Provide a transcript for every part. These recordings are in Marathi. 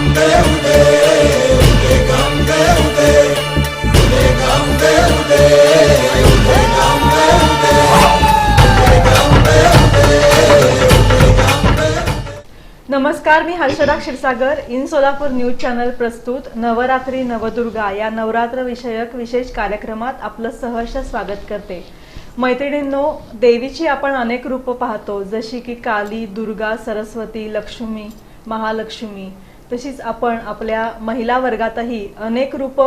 नमस्कार, मी Harshada Kshirsagar in Solapur news channel प्रस्तुत नवरात्री नवदुर्गा या नवरात्र विषयक विशेष कार्यक्रमात आपलं सहर्ष स्वागत करते। मैत्रिणींनो, देवीची आपण अनेक रूप पाहतो, जशी की काली, दुर्गा, सरस्वती, लक्ष्मी, महालक्ष्मी। तशीच आपण आपल्या महिला वर्गातही अनेक रूप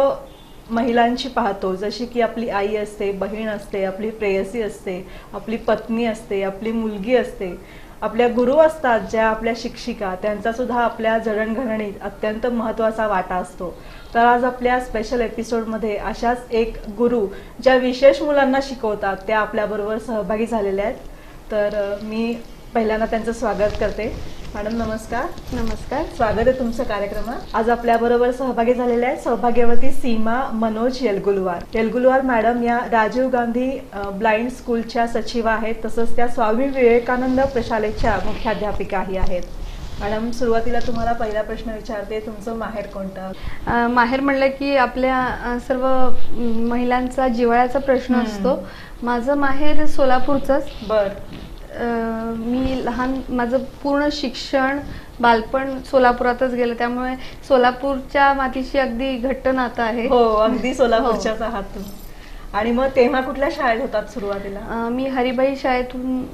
महिलांची पाहतो, जशी की आपली आई असते, बहीण असते, आपली प्रेयसी असते, आपली पत्नी असते, आपली मुलगी असते, आपल्या गुरु असतात ज्या आपल्या शिक्षिका, त्यांचा सुद्धा आपल्या जडणघडणीत अत्यंत महत्त्वाचा वाटा असतो। तर आज आपल्या स्पेशल एपिसोडमध्ये अशाच एक गुरु ज्या विशेष मुलांना शिकवतात त्या आपल्याबरोबर सहभागी झालेल्या आहेत। तर मी पहिल्यांदा त्यांचं स्वागत करते। मॅडम नमस्कार। नमस्कार, स्वागत आहे तुमचं कार्यक्रमात। आज आपल्याबरोबर सहभागी झालेल्या आहेत सौभाग्यवती सीमा मनोज येलगुलवार मॅडम या राजीव गांधी ब्लाइंड स्कूलच्या सचिव आहेत, तसंच त्या स्वामी विवेकानंद प्रशालेच्या मुख्याध्यापिकाही आहेत। मॅडम, सुरुवातीला तुम्हाला पहिला प्रश्न विचारते, तुमचं माहेर कोणतं? माहेर म्हणलं की आपल्या सर्व महिलांचा जिव्हाळ्याचा प्रश्न असतो। माझं माहेर सोलापूरचंच। बर। मी माझं पूर्ण शिक्षण बालपण सोलापुरातच गेलं, त्यामुळे सोलापूरच्या मातीशी अगदी घट्ट नातं आहे। हो, अगदी सोलापूरच्याच आहात तुम्ही। आणि मग तेव्हा कुठल्या शाळेत होतात सुरुवातीला? मी हरिबाई शाळेतून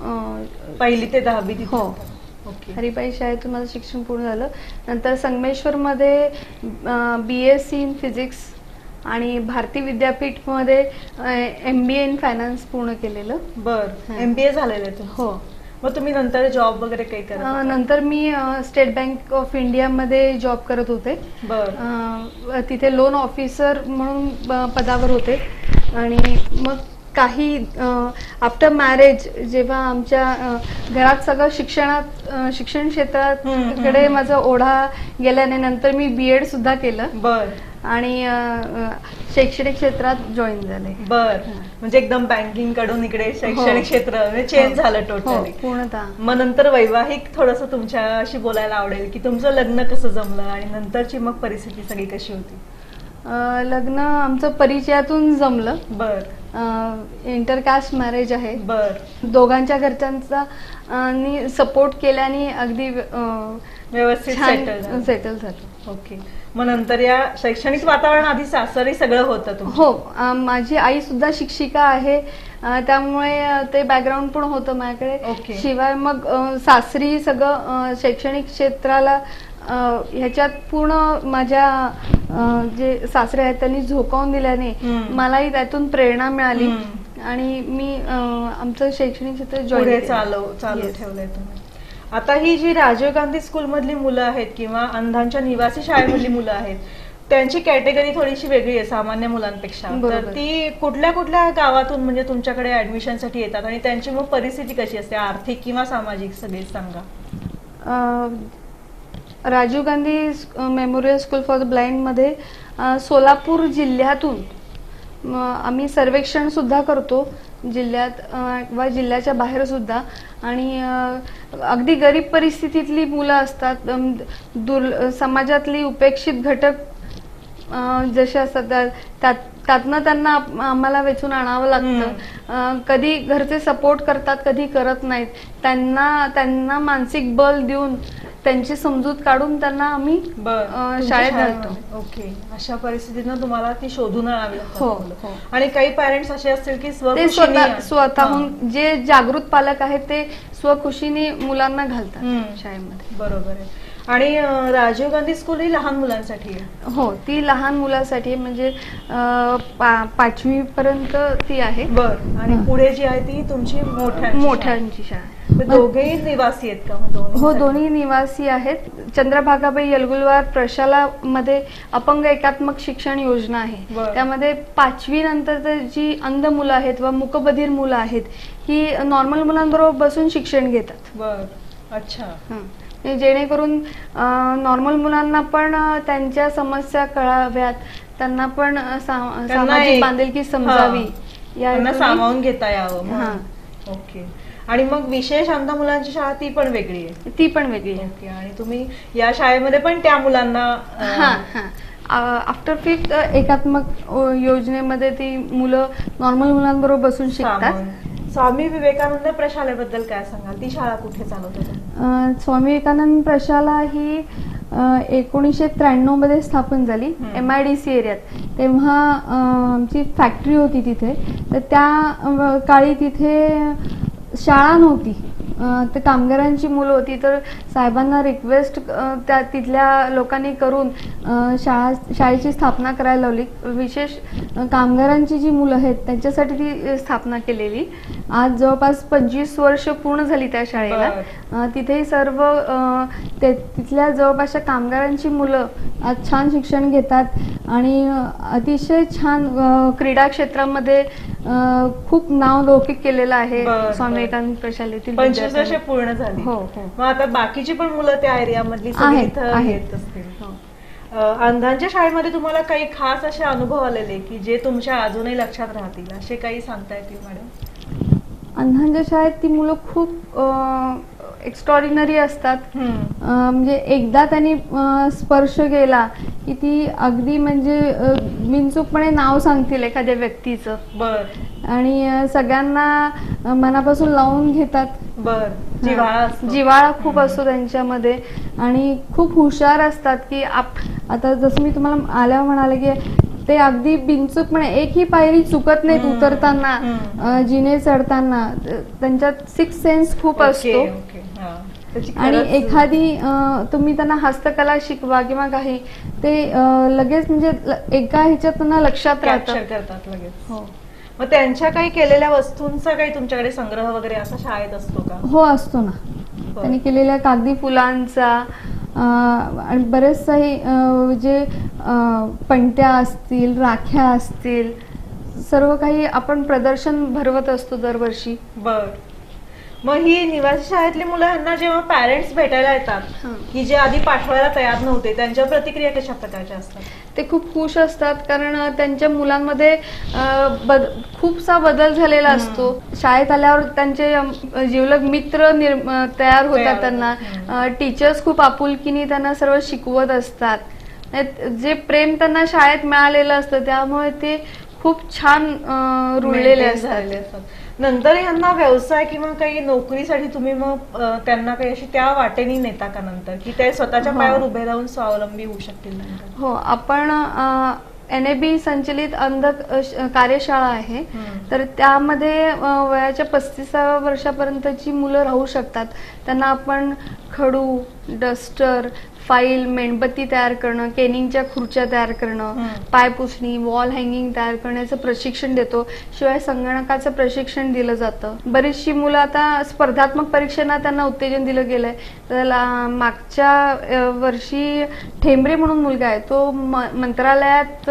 पहिली ते 10वी तिथे? हो, ओके। हरिबाई शाळेतून माझं शिक्षण पूर्ण झालं। नंतर संगमेश्वरमध्ये BSc इन फिजिक्स आणि भारती विद्यापीठमध्ये MBA इन फायनान्स पूर्ण केलेलं। बर, MBA झालेलं आहे तुमचं? हो। मग तुम्ही नंतर जॉब वगैरे काही करत? नंतर मी स्टेट बँक ऑफ इंडियामध्ये जॉब करत होते। बर। तिथे लोन ऑफिसर म्हणून पदावर होते। आणि मग काही आफ्टर मॅरेज जेव्हा आमच्या घरात सगळं शिक्षण क्षेत्राकडे माझा ओढा गेल्याने नंतर मी BEd सुद्धा केलं। बर। आणि शैक्षणिक क्षेत्रात जॉईन झाले। बर, म्हणजे एकदम बँकिंग कडून इकडे शैक्षणिक क्षेत्र चेंज झालं टोटली पूर्णतः। मग नंतर वैवाहिक थोडस तुमच्याशी बोलायला आवडेल की तुमचं लग्न कसं जमलं आणि नंतरची मग परिस्थिती सगळी कशी होती? लग्न आमचं परिचयातून जमलं। बर। इंटरकास्ट मॅरेज आहे। बर। दोघांच्या घरच्यांचा सपोर्ट केल्याने अगदी व्यवस्थित सेटल झालं। ओके। मग नंतर या शैक्षणिक वातावरण आधी सासरी सगळं होतं तुमचं? हो, माझी आई सुद्धा शिक्षिका आहे, त्यामुळे ते बॅकग्राऊंड पण होतं माझ्याकडे। शिवाय मग सासरी सगळं शैक्षणिक क्षेत्राला ह्याच्यात पूर्ण माझ्या जे सासरे आहेत त्यांनी झोकावून दिल्याने मलाही त्यातून प्रेरणा मिळाली आणि मी आमचं शैक्षणिक क्षेत्र जॉईन चालू ठेवलंय तुम्ही। आता ही जी राजीव गांधी स्कूल मधली मुलं आहेत किंवा अंधांच्या निवासी शाळेमधली मुलं आहेत, त्यांची कॅटेगरी थोडीशी वेगळी आहे सामान्य मुलांपेक्षा। तर ती कुठल्या कुठल्या गावातून म्हणजे तुमच्याकडे ऍडमिशन साठी येतात आणि त्यांची मग परिस्थिती कशी असते, आर्थिक किंवा सामाजिक, सगळे सांगा। Rajiv Gandhi memorial school for the blind मध्ये सोलापूर जिल्ह्यातून आम्ही सर्वेक्षण सुद्धा करतो, जिल्ह्यात व जिल्ह्याच्या बाहेर सुद्धा। आणि अगदी गरीब परिस्थितीतली मुलं असतात, समाजातली उपेक्षित घटक जसे असतात त्यातनं त्यांना आम्हाला वेचून आणावं लागतं। कधी घरचे सपोर्ट करतात, कधी करत नाहीत। त्यांना मानसिक बल देऊन त्यांची समजूत काढून त्यांना आम्ही शाळेत घालतो। ओके। अशा परिस्थितीनं तुम्हाला ती शोधून आणावी लागतात। हो। आणि काही पॅरेंट्स असे असतील की स्वतःहून जे जागृत पालक आहेत ते स्वखुशीने मुलांना घालतात शाळेमध्ये। बरोबर आहे। आणि राजीव गांधी स्कूल ही लहान मुलांसाठी आहे? हो, ती लहान मुलांसाठी म्हणजे 5वी पर्यंत ती आहे। बर। आणि पुढे जी आहे ती तुमची मोठ्यांची शाळा। दोघेही निवासी आहेत का? हो, दोन्ही निवासी आहेत। चंद्रभागाबाई येलगुलवार प्रशालामध्ये अपंग एकात्मक शिक्षण योजना आहे, त्यामध्ये 5वी नंतर जी अंध मुलं आहेत व मूकबधीर मुलं आहेत ही नॉर्मल मुलांबरोबर बसून शिक्षण घेतात। बर, अच्छा। जेणेकरून नॉर्मल मुलांना पण त्यांच्या समस्या कळाव्यात, त्यांना पण सामाजिक बांधिलकी समजावी, यांना सामावून घेता यावं। ओके। आणि मग विशेष अंध मुलांची शाळा ती पण वेगळी आहे. ती पण वेगळी आहे. ओके. आणि तुम्ही या शाळेमध्ये पण त्या मुलांना हा हा आफ्टर फिफ्थ एकात्मक योजनेमध्ये ती मुलं नॉर्मल मुलांबरोबर बसून शिकतात. सामावून. स्वामी विवेकानंद प्रशालेबद्दल काय सांगाल? ती शाळा कुठे चालवता तुम्ही? स्वामी विवेकानंद प्रशाला ही 1993 मध्ये स्थापन झाली MIDC एरियात. तेव्हा आमची फॅक्टरी होती तिथे, तर त्या काळी तिथे शाळा नव्हती. तर कामगारांची मुलं होती, तर साहेबांना रिक्वेस्ट त्या तिथल्या लोकांनी करून शाळेची स्थापना करायला लावली. विशेष कामगारांची जी मुलं आहेत त्यांच्यासाठी ती स्थापना केलेली. आज जवळपास 25 वर्ष पूर्ण झाली त्या शाळेला. तिथे सर्व तिथल्या जवळपासच्या कामगारांची मुलं आज छान शिक्षण घेतात आणि अतिशय छान क्रीडा क्षेत्रामध्ये खूप नाव लौकिक केलेलं आहे स्वामी विवेकानंद प्रशालेतील. 25 वर्ष पूर्ण झाली. हो हो. मग आता बाकीची पण मुलं त्या एरियामधली सगळी इथं येत असतील. अंधांच्या शाळेमध्ये तुम्हाला काही खास असे अनुभव आलेले की जे तुमच्या अजूनही लक्षात राहतील, असे काही सांगता येतील मॅडम? अंधांच्या शाळेत ती मुलं खूप एक्स्ट्रॉर्डिनरी असतात. म्हणजे एकदा त्यांनी स्पर्श केला की ती अगदी म्हणजे बिनचूकपणे नाव सांगतील एखाद्या व्यक्तीचं. बर. आणि सगळ्यांना मनापासून लावून घेतात. बर. जिव्हाळा खूप असतो त्यांच्यामध्ये आणि खूप हुशार असतात की आता जसं मी तुम्हाला आल्यावर म्हणाले की ते अगदी बिनचूकपणे एकही पायरी चुकत नाहीत उतरताना, जिने चढताना. त्यांच्यात सिक्स सेन्स खूप असतो. आणि एखादी तुम्ही त्यांना हस्तकला शिकवा किंवा काही, ते लगेच म्हणजे एका ह्याच्यात त्यांना लक्षात राहतात लगेच. हो. मग त्यांच्या काही केलेल्या वस्तूंचा काही तुमच्याकडे संग्रह वगैरे असा शाळेत असतो का? हो, असतो ना. त्यांनी केलेल्या कागदी फुलांचा आणि बरेच काही जे पणत्या असतील, राख्या असतील, सर्व काही आपण प्रदर्शन भरवत असतो दरवर्षी. बर. मग ही निवासी शाळेतली मुलं यांना जेव्हा पॅरेंट्स भेटायला येतात की जे आधी पाठवायला तयार नव्हते, त्यांच्या प्रतिक्रिया कशा प्रकारच्या असतात? ते खूप खुश असतात, कारण त्यांच्या मुलांमध्ये खूपसा बदल झालेला असतो. शाळेत आल्यावर त्यांचे जिवलग मित्र तयार होतात. त्यांना टीचर्स खूप आपुलकीने त्यांना सर्व शिकवत असतात. जे प्रेम त्यांना शाळेत मिळालेलं असतं त्यामुळे ते खूप छान रुळलेले असतात. नंतर यांना व्यवसाय किंवा काही नोकरीसाठी तुम्ही मग त्यांना काही अशी त्या वाटेने नेता का नंतर, की ते स्वतःच्या पायावर उभे राहून स्वावलंबी होऊ शकतील? हो, आपण NAB संचलित अंध कार्यशाळा आहे, तर त्यामध्ये वयाच्या 35व्या वर्षापर्यंतची मुलं राहू शकतात. त्यांना आपण खडू, डस्टर, फाईल, मेणबत्ती तयार करणं, केनिंगच्या खुर्च्या तयार करणं, पायपुसणी, वॉल हँगिंग तयार करण्याचं प्रशिक्षण देतो. शिवाय संगणकाचं प्रशिक्षण दिलं जातं. बरीचशी मुलं आता स्पर्धात्मक परीक्षांना त्यांना उत्तेजन दिलं गेलंय. तर मागच्या वर्षी ठेंबरे म्हणून मुलगा आहे, तो मंत्रालयात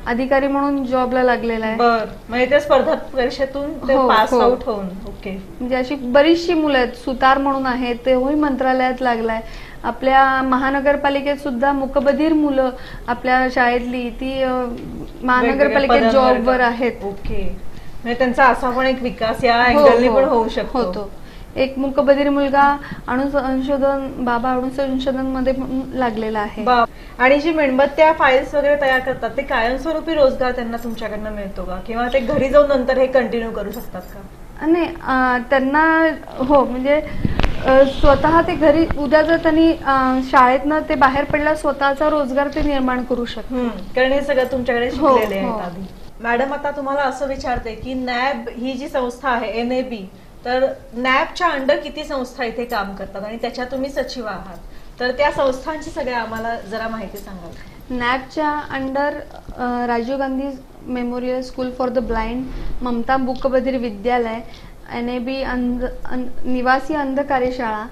अधिकारी म्हणून जॉबला लागलेला आहे. बरं. म्हणजे ते स्पर्धात्मक परीक्षेतून पास आउट होऊन. ओके. म्हणजे अशी बरीचशी मुलं आहेत. सुतार म्हणून आहेत, तेही मंत्रालयात लागलाय. आपल्या महानगरपालिकेत सुद्धा मुकबधीर मुलं आपल्या शाळेतली ती महानगरपालिकेत जॉबवर आहेत. ओके. म्हणजे त्यांचा असा पण एक विकास या अँगलने पण होऊ शकतो. एक मुकबधीर मुलगा बाबा अणुसंशोधन मध्ये लागलेला आहे. आणि जी मेणबत्त्या फाईल्स वगैरे तयार करतात, ते कायमस्वरूपी रोजगार त्यांना तुमच्याकडनं मिळतो का, किंवा ते घरी जाऊन नंतर हे कंटिन्यू करू शकतात का? नाही, त्यांना हो, म्हणजे स्वतः ते घरी उद्या जर त्यांनी शाळेतनं ते बाहेर पडला स्वतःचा रोजगार ते निर्माण करू शकतात. कारण हे सगळं तुमच्याकडे शिकलेले आहेत आधी. मॅडम, आता तुम्हाला असं विचारते की NAB ही जी संस्था आहे, NAB, तर NABच्या अंडर किती संस्था इथे काम करतात आणि त्याच्या तुम्ही सचिव आहात, तर त्या संस्थांची सगळ्या आम्हाला जरा माहिती सांगाल? NABच्या under Rajiv Gandhi memorial school for the blind, Mamata मुकबधीर विद्यालय, NAB निवासी अंध कार्यशाळा,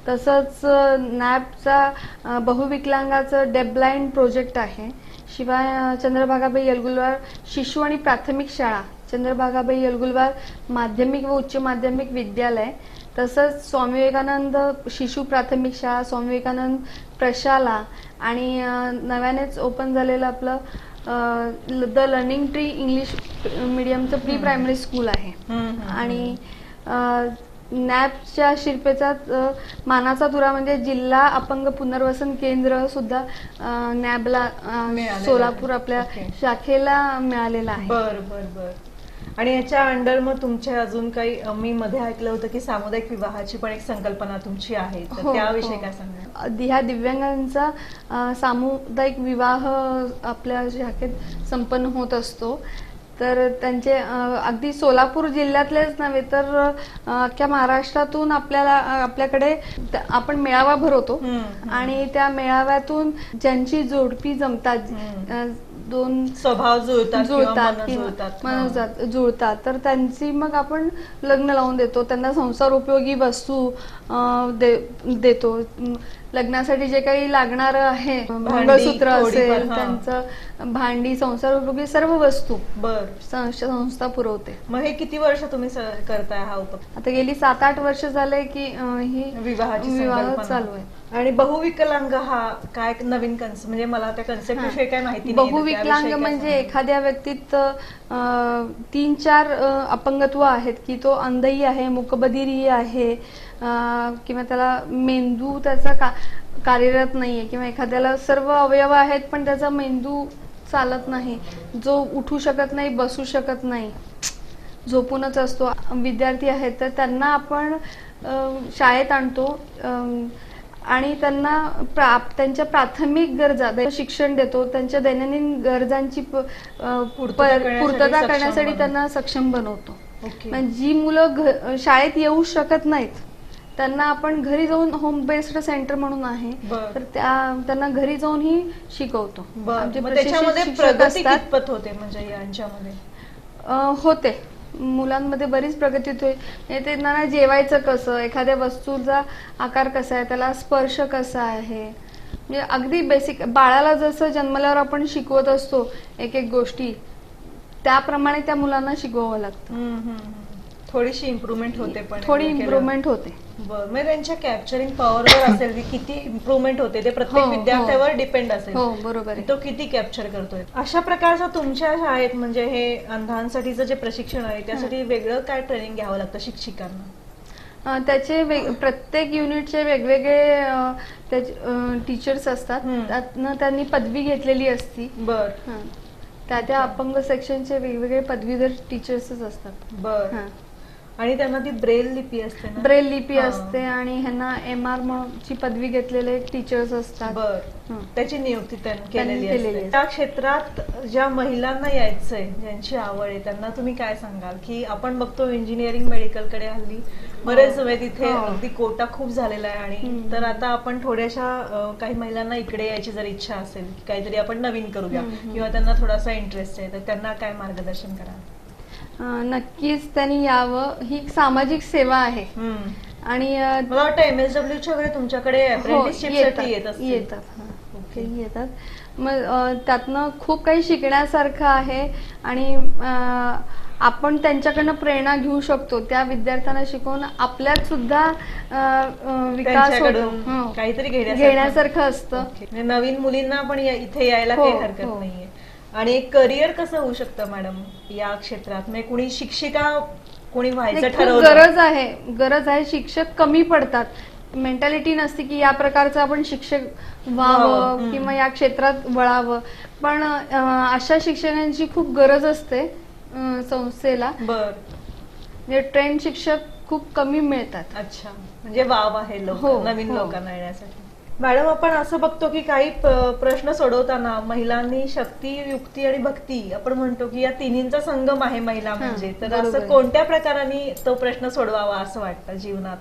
तसंच NABचा बहुविकलांगाचं डेफ ब्लाइंड प्रोजेक्ट आहे. शिवाय चंद्रभागाबाई येलगुलवार शिशु आणि प्राथमिक शाळा, चंद्रभागाबाई येलगुलवार माध्यमिक व उच्च माध्यमिक विद्यालय, तसंच स्वामी विवेकानंद शिशु प्राथमिक शाळा, स्वामी विवेकानंद प्रशाला आणि नव्यानेच ओपन झालेलं आपलं द लर्निंग ट्री इंग्लिश मीडियमचं प्री प्रायमरी स्कूल आहे. आणि नॅबच्या शिरपेचा मानाचा तुरा म्हणजे जिल्हा अपंग पुनर्वसन केंद्र सुद्धा नॅबला मिळालेलं सोलापूर आहे. आपल्या ओके. शाखेला मिळालेला आहे. बर बर बर. आणि याच्या अंडर मग तुमच्या अजून काही मी मध्ये ऐकलं होतं की सामुदायिक विवाहाची पण एक संकल्पना तुमची आहे, तर हो, त्याविषयी हो. काय सांगा? ह्या दिव्यांगांचा सामुदायिक विवाह आपल्या शाखेत संपन्न होत असतो. तर त्यांचे अगदी सोलापूर जिल्ह्यातलेच नव्हे तर अख्ख्या महाराष्ट्रातून आपल्याकडे आपण मेळावा भरवतो आणि त्या मेळाव्यातून ज्यांची जोडपी जमतात, दोन स्वभाव जुळतात जुळतात जुळतात तर त्यांची मग आपण लग्न लावून देतो. त्यांना संसार उपयोगी वस्तू देतो. लग्नासाठी जे काही लागणार आहे, मंगळसूत्र असेल, त्यांचं भांडी, संसार उपयोगी सर्व वस्तू संस्था पुरवते. मग हे किती वर्ष तुम्ही करताय हा उपक्रम? आता गेली 7-8 वर्ष झाले की ही विवाह चालू आहे. आणि बहुविकलांग हा काय नवीन म्हणजे मला त्या कन्सेप्ट विषयी काय माहिती नाही. बहुविकलांग म्हणजे एखाद्या व्यक्तीत 3-4 अपंगत्व आहेत की तो अंधही आहे, मूकबधिरही आहे, किंवा त्याला मेंदू त्याचा कार्यरत नाहीये, किंवा एखाद्याला सर्व अवयव आहेत पण त्याचा मेंदू चालत नाही, जो उठू शकत नाही, बसू शकत नाही, झोपूनच असतो. विद्यार्थी आहेत तर त्यांना आपण शाळेत आणतो आणि त्यांना त्यांच्या प्राथमिक गरजा शिक्षण देतो. त्यांच्या दैनंदिन गरजांची पूर्तता करण्यासाठी त्यांना सक्षम बनवतो. जी मुलं शाळेत येऊ शकत नाहीत त्यांना आपण घरी जाऊन होम बेस्ड सेंटर म्हणून आहे, तर त्यांना घरी जाऊन ही शिकवतो. त्याच्यामध्ये प्रगती कितपत होते म्हणजे यांच्यामध्ये? होते, मुलांमध्ये बरीच प्रगती होते. त्यांना जेवायचं कसं, एखाद्या वस्तूचा आकार कसा आहे, त्याला स्पर्श कसा आहे, म्हणजे अगदी बेसिक. बाळाला जसं जन्मल्यावर आपण शिकवत असतो एक एक गोष्टी, त्याप्रमाणे त्या मुलांना शिकवावं लागतं. थोडीशी इम्प्रुव्हमेंट होते, पण थोडी इम्प्रुव्हमेंट होते. बरं, मग त्यांच्या कॅप्चरिंग पॉवरवर असेल की किती इम्प्रुव्हमेंट होते, ते प्रत्येक विद्यार्थ्यावर डिपेंड असेल. हो, बरोबर आहे. तो किती कॅप्चर करतोय. अशा प्रकारचं तुमच्या शाळेत म्हणजे हे अंधांसाठीचं जे प्रशिक्षण आहे त्यासाठी वेगळं काय ट्रेनिंग घ्यावं लागतं शिक्षकांना? त्याचे प्रत्येक युनिटचे वेगवेगळे टीचर्स असतात, त्यातनं त्यांनी पदवी घेतलेली असती. त्या अपंग सेक्शनचे वेगवेगळे पदवीधर टीचर्सच असतात. बरं. आणि त्यांना ती ब्रेल लिपी असते ना? ब्रेल लिपी असते आणि ह्यांना MR ची पदवी घेतलेले टीचर्स असतात. त्याची नियुक्ती केलेली असते. त्या क्षेत्रात ज्या महिलांना यायचंय, ज्यांची आवड आहे, त्यांना तुम्ही काय सांगाल? की आपण बघतो इंजिनिअरिंग मेडिकल कडे हल्ली बरेच तिथे अगदी कोटा खूप झालेला आहे, आणि तर आता आपण थोड्याशा काही महिलांना इकडे यायची जर इच्छा असेल की काहीतरी आपण नवीन करूया किंवा त्यांना थोडासा इंटरेस्ट आहे, तर त्यांना काय मार्गदर्शन करा? नक्कीच त्यांनी यावं. ही सामाजिक सेवा आहे आणि मला वाटतं MSW वगैरे तुमच्याकडे अप्रेंटिसशिपसाठी येतात. मग त्यातनं खूप काही शिकण्यासारखं आहे आणि आपण त्यांच्याकडनं प्रेरणा घेऊ शकतो. त्या विद्यार्थ्यांना शिकवून आपल्यात सुद्धा विकास होतो, काहीतरी घेण्यासारखं असतं. नवीन मुलींना पण इथे यायला काही हरकत नाहीये. आणि एक करिअर कसं होऊ शकतं मॅडम या क्षेत्रात? म्हणजे कुणी शिक्षिका कोणी व्हायचं ठरवलं? गरज आहे. शिक्षक कमी पडतात. मेंटॅलिटी नसते की या प्रकारचं आपण शिक्षक व्हावं किंवा या क्षेत्रात वळावं, पण अशा शिक्षकांची खूप गरज असते संस्थेला. म्हणजे ट्रेन शिक्षक खूप कमी मिळतात. अच्छा, म्हणजे वाव आहे नवीन लोकांना येण्यासाठी. मॅडम, आपण असं बघतो की काही प्रश्न सोडवताना महिलांनी शक्ती, युक्ती आणि भक्ती आपण म्हणतो की या तिन्हींचा संगम आहे महिला म्हणजे, तर असं कोणत्या प्रकाराने तो प्रश्न सोडवावा असं वाटतं जीवनात?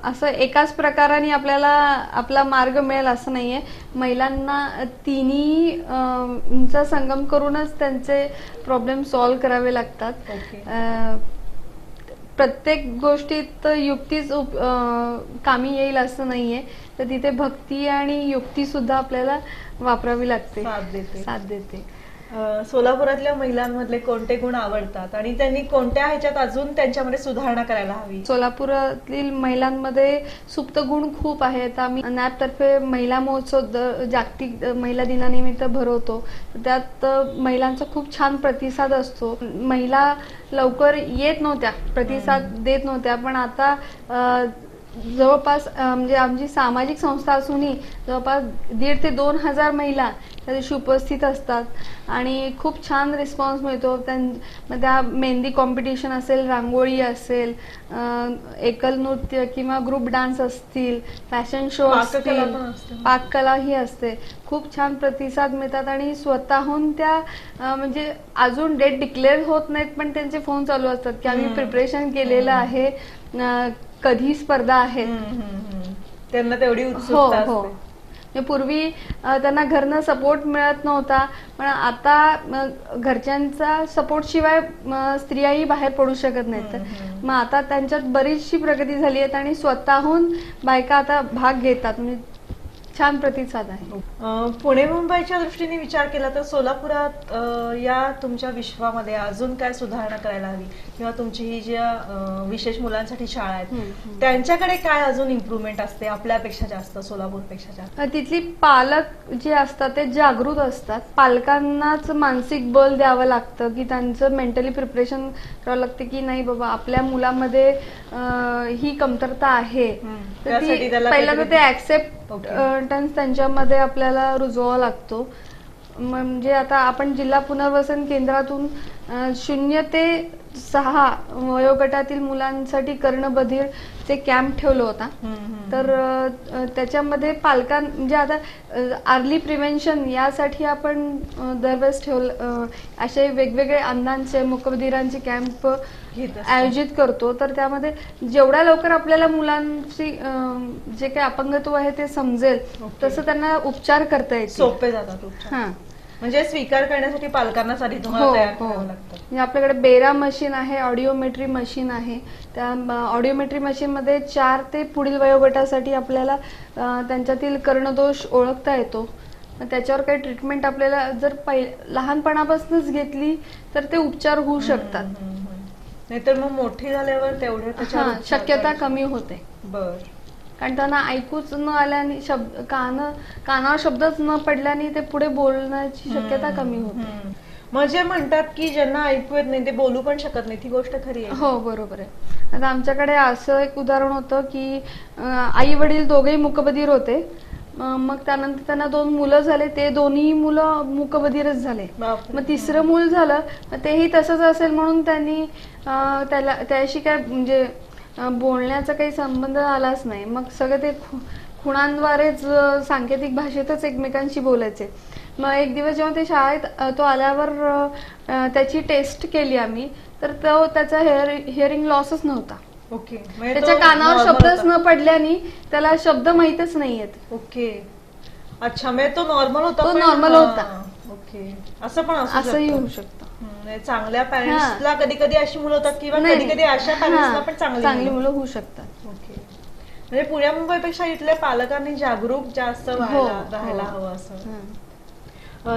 असं एकाच प्रकाराने आपल्याला आपला मार्ग मिळेल असं नाहीये. महिलांना तिन्हीचा संगम करूनच त्यांचे प्रॉब्लेम सॉल्व्ह करावे लागतात. प्रत्येक गोष्टीत युक्तीच कामी येईल असं नाहीये, तर तिथे भक्ती आणि युक्ती सुद्धा आपल्याला वापरावी लागते, साथ देते. सोलापुरातल्या महिलांमधले कोणते गुण आवडतात आणि त्यांनी कोणत्या ह्याच्यात अजून त्यांच्यामध्ये सुधारणा करायला हवी? सोलापुरातील महिलांमध्ये सुप्त गुण खूप आहेत. आम्ही नॅप तर्फे महिला महोत्सव जागतिक महिला दिनानिमित्त भरवतो. त्यात महिलांचा खूप छान प्रतिसाद असतो. महिला लवकर येत नव्हत्या, प्रतिसाद देत नव्हत्या, पण आता जवळपास म्हणजे आमची सामाजिक संस्था असूनही जवळपास 1,500 ते 2,000 महिला त्या दिवशी उपस्थित असतात आणि खूप छान रिस्पॉन्स मिळतो. त्या मेहंदी कॉम्पिटिशन असेल, रांगोळी असेल, एकल नृत्य किंवा ग्रुप डान्स असतील, फॅशन शो असतील, पाककला ही असते. खूप छान प्रतिसाद मिळतात आणि स्वतःहून त्या म्हणजे अजून डेट डिक्लेअर होत नाहीत, पण त्यांचे फोन चालू असतात की आम्ही प्रिपरेशन केलेलं आहे, कधी स्पर्धा आहेत. त्यांना तेवढी उत्सुकता असते. पूर्वी त्यांना घरनं सपोर्ट मिळत नव्हता, पण आता घरच्यांचा सपोर्ट शिवाय स्त्रियाही बाहेर पडू शकत नाहीत. मग आता त्यांच्यात बरीचशी प्रगती झाली आहे आणि स्वतःहून बायका आता भाग घेतात. म्हणजे छान प्रतिसाद आहे. पुणे मुंबईच्या दृष्टीने विचार केला तर सोलापुरात या तुमच्या विश्वामध्ये अजून काय सुधारणा करायला हवी, किंवा तुमची ही ज्या विशेष मुलांसाठी शाळा आहेत त्यांच्याकडे काय अजून इम्प्रूव्हमेंट असते आपल्यापेक्षा जास्त, सोलापूरपेक्षा जास्त? तिथली पालक जे असतात ते जागृत असतात. पालकांनाच मानसिक बल द्यावं लागतं की त्यांचं मेंटली प्रिपरेशन करावं लागतं की नाही बाबा आपल्या मुलामध्ये ही कमतरता आहे. पहिल्यांदा ते ऍक्सेप्टन्स त्यांच्यामध्ये आपल्याला रुजवावा लागतो. म्हणजे आता आपण जिल्हा पुनर्वसन केंद्रातून 0 ते 6 वयोगटातील मुलांसाठी कर्णबधीरचे कॅम्प ठेवला होता. तर त्याच्यामध्ये म्हणजे आता अर्ली प्रिव्हेन्शन यासाठी आपण दरवेळेस असे वेगवेगळे अंधांचे मूकबधिरांचे कॅम्प आयोजित करतो. तर त्यामध्ये जेवढ्या लवकर आपल्याला मुलांची जे काही अपंगत्व आहे ते समजेल तसं त्यांना उपचार करता येईल, सोपे जातात. म्हणजे स्वीकार करण्यासाठी पालकांनाच आधी तुम्हाला तयार करावं लागतं. म्हणजे आपल्याकडे बेरा मशीन आहे, ऑडिओमेट्री मशीन आहे. त्या ऑडिओमेट्री मशीन मध्ये 4 ते पुढील वयोगटासाठी आपल्याला त्यांच्यातील कर्णदोष ओळखता येतो. त्याच्यावर काही ट्रीटमेंट आपल्याला जर लहानपणापासूनच घेतली तर ते उपचार होऊ शकतात. नाहीतर मग मोठी झाल्यावर तेवढ्या शक्यता कमी होते. बर. कारण त्यांना ऐकूच न आल्याने, कानावर शब्दच न पडल्याने ते पुढे बोलण्याची शक्यता कमी होते. म्हणजे म्हणतात की ज्यांना ऐकू येत नाही ते बोलू पण शकत नाही, ती गोष्ट खरी आहे? हो, बरोबर आहे. आता आमच्याकडे असं एक उदाहरण होतं की आई वडील दोघेही मूकबधीर होते. मग त्यानंतर त्यांना 2 मुलं झाले, ते दोन्ही मुलं मूकबधीरच झाले. मग 3रं मूल झालं, तेही तसंच असेल म्हणून त्यांनी त्याशी काय म्हणजे बोलण्याचा काही संबंध आलाच नाही. मग सगळं ते खुणांद्वारेच सांकेतिक भाषेतच एकमेकांशी बोलायचे. मग एक दिवस जेव्हा ते शाळेत तो आल्यावर त्याची टेस्ट केली आम्ही, तर त्याचा हिअरिंग लॉसच नव्हता. ओके. त्याच्या कानावर शब्दच न पडल्याने त्याला शब्द माहीतच नाहीयेत. ओके. अच्छा, म्हणजे तो नॉर्मल होता. तो नॉर्मल होता. ओके. असं पण असंही होऊ शकतं. चांगल्या पॅरेंट्सला कधी कधी अशी मुलं होतात किंवा कधी कधी अशा पॅरेंट्सला पण चांगली मुलं होऊ शकतात. ओके. म्हणजे पुण्या मुंबईपेक्षा इथल्या पालकांनी जागरूक जास्त राहायला हवं असं.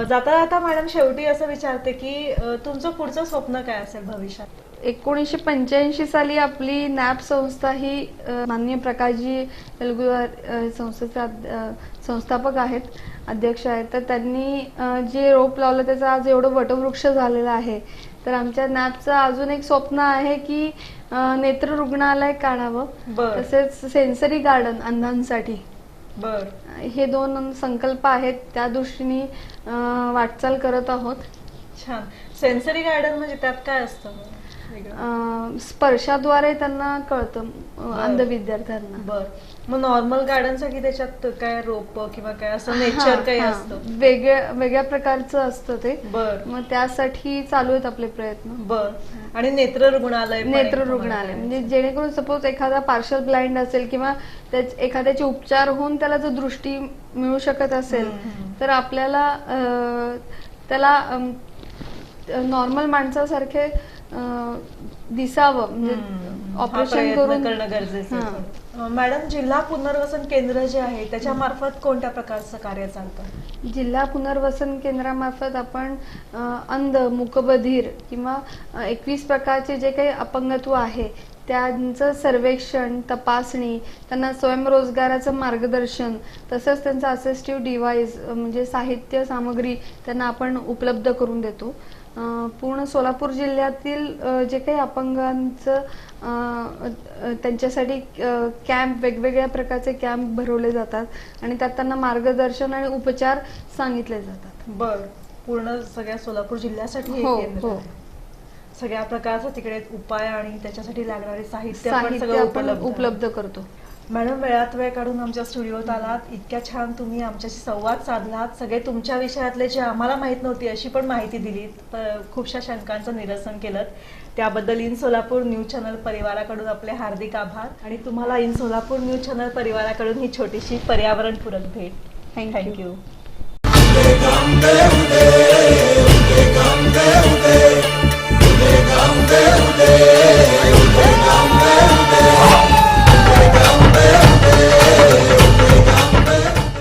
जाता जाता मॅडम शेवटी असं विचारते की तुमचं पुढचं स्वप्न काय असेल भविष्यात? 1985 साली आपली नॅप संस्था ही माननीय प्रकाशजी तेलगू संस्थेचे संस्थापक आहेत, अध्यक्ष आहेत. तर त्यांनी जे रोप लावलं त्याचं आज एवढं वटवृक्ष झालेलं आहे. तर आमच्या नॅपचं अजून एक स्वप्न आहे की नेत्र रुग्णालय काढावं, तसेच सेन्सरी गार्डन अंधांसाठी. हे 2 संकल्प आहेत, त्या दृष्टीने वाटचाल करत आहोत. छान. सेन्सरी गार्डन म्हणजे त्यात काय असतं? स्पर्शाद्वारे त्यांना कळतं अंध विद्यार्थ्यांना. बर. मग नॉर्मल गार्डन साठी त्याच्यात काय रोप किंवा काय असं नेचर काही असतं? वेगळ्या प्रकारचं असतं ते. बर. मग त्यासाठी चालू आहेत आपले प्रयत्न. बर. आणि नेत्र रुग्णालय म्हणजे जेणेकरून सपोज एखादा पार्शल ब्लाइंड असेल किंवा एखाद्याचे उपचार होऊन त्याला जर दृष्टी मिळू शकत असेल तर आपल्याला त्याला नॉर्मल माणसासारखे दिसावं, म्हणजे ऑपरेशन प्रयत्न करून करणं गरजेचं हां. आहे. मॅडम, जिल्हा पुनर्वसन केंद्र जे आहे त्याच्या मार्फत कोणत्या प्रकारचं कार्य चालतं? जिल्हा पुनर्वसन केंद्रामार्फत आपण अंध, मूकबधीर किंवा 21 प्रकारचे जे काही अपंगत्व आहे त्यांचं सर्वेक्षण, तपासणी, त्यांना स्वयंरोजगाराचं मार्गदर्शन, तसंच त्यांचं असिस्टिव्ह डिव्हाइस म्हणजे साहित्य सामग्री त्यांना आपण उपलब्ध करून देतो. पूर्ण सोलापूर जिल्ह्यातील जे काही अपंगांचं त्यांच्यासाठी कॅम्प, वेगवेगळ्या प्रकारचे कॅम्प भरवले जातात आणि त्यात त्यांना मार्गदर्शन आणि उपचार सांगितले जातात. बर, पूर्ण सगळ्या सोलापूर जिल्ह्यासाठी हे हो, केंद्र हो. आहे. सगळ्या प्रकारचा तिकडे उपाय आणि त्याच्यासाठी लागणारे साहित्य आपण साहित्य सगळं आपण उपलब्ध उपलब्ध करतो. मॅडम, वेळात वेळ काढून आमच्या स्टुडिओत आलात, इतक्या छान तुम्ही आमच्याशी संवाद साधलात, सगळे तुमच्या विषयातले जे आम्हाला माहित नव्हती अशी पण माहिती दिलीत, खूपशा शंकांचं निरसन केलं, त्याबद्दल इन सोलापूर न्यूज चॅनल परिवाराकडून आपले हार्दिक आभार आणि तुम्हाला इन सोलापूर न्यूज चॅनल परिवाराकडून ही छोटीशी पर्यावरणपूरक भेट. थँक्यू. थँक्यू.